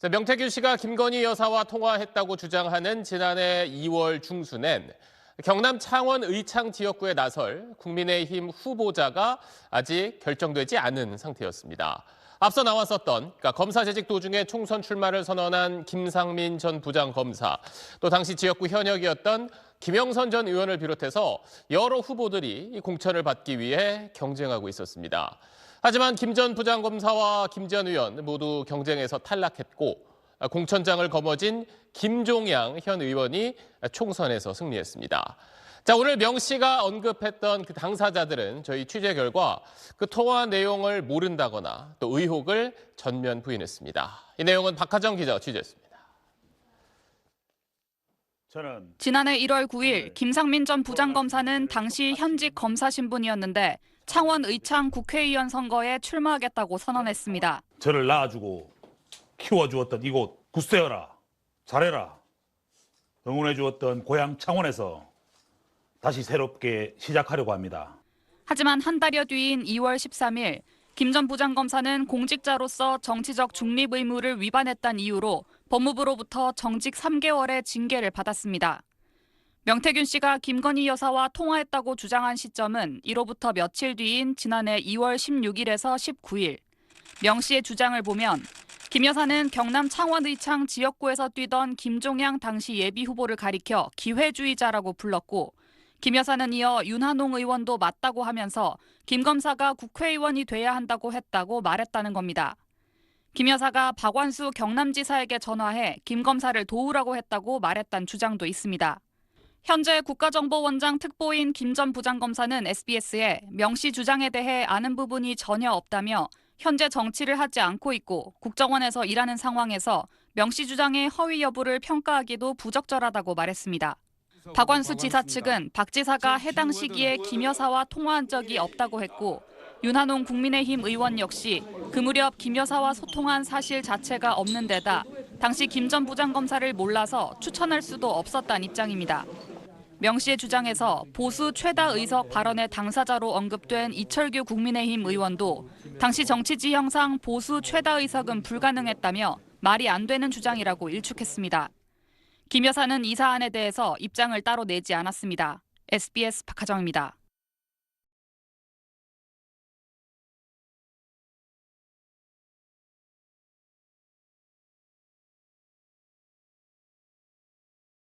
명태균 씨가 김건희 여사와 통화했다고 주장하는 지난해 2월 중순엔 경남 창원 의창 지역구에 나설 국민의힘 후보자가 아직 결정되지 않은 상태였습니다. 앞서 나왔었던 검사 재직 도중에 총선 출마를 선언한 김상민 전 부장검사, 또 당시 지역구 현역이었던 김영선 전 의원을 비롯해서 여러 후보들이 이 공천을 받기 위해 경쟁하고 있었습니다. 하지만 김 전 부장검사와 김 전 의원 모두 경쟁에서 탈락했고 공천장을 거머쥔 김종양 현 의원이 총선에서 승리했습니다. 자, 오늘 명 씨가 언급했던 그 당사자들은 저희 취재 결과 그 통화 내용을 모른다거나 또 의혹을 전면 부인했습니다. 이 내용은 박하정 기자가 취재했습니다. 지난해 1월 9일 김상민 전 부장검사는 당시 현직 검사 신분이었는데 창원 의창 국회의원 선거에 출마하겠다고 선언했습니다. 저를 낳아주고 키워주었던 이곳 굳세어라, 잘해라, 응원해주었던 고향 창원에서 다시 새롭게 시작하려고 합니다. 하지만 한 달여 뒤인 2월 13일 김 전 부장검사는 공직자로서 정치적 중립 의무를 위반했다는 이유로 법무부로부터 정직 3개월의 징계를 받았습니다. 명태균 씨가 김건희 여사와 통화했다고 주장한 시점은 이로부터 며칠 뒤인 지난해 2월 16일에서 19일. 명 씨의 주장을 보면 김 여사는 경남 창원 의창 지역구에서 뛰던 김종양 당시 예비후보를 가리켜 기회주의자라고 불렀고 김 여사는 이어 윤한홍 의원도 맞다고 하면서 김 검사가 국회의원이 돼야 한다고 했다고 말했다는 겁니다. 김 여사가 박완수 경남지사에게 전화해 김 검사를 도우라고 했다고 말했다는 주장도 있습니다. 현재 국가정보원장 특보인 김 전 부장검사는 SBS에 명 씨 주장에 대해 아는 부분이 전혀 없다며 현재 정치를 하지 않고 있고 국정원에서 일하는 상황에서 명 씨 주장의 허위 여부를 평가하기도 부적절하다고 말했습니다. 박완수 지사 측은 박 지사가 해당 시기에 김 여사와 통화한 적이 없다고 했고 윤한홍 국민의힘 의원 역시 그 무렵 김 여사와 소통한 사실 자체가 없는 데다 당시 김 전 부장검사를 몰라서 추천할 수도 없었다는 입장입니다. 명 씨의 주장에서 보수 최다 의석 발언의 당사자로 언급된 이철규 국민의힘 의원도 당시 정치 지형상 보수 최다 의석은 불가능했다며 말이 안 되는 주장이라고 일축했습니다. 김 여사는 이 사안에 대해서 입장을 따로 내지 않았습니다. SBS 박하정입니다.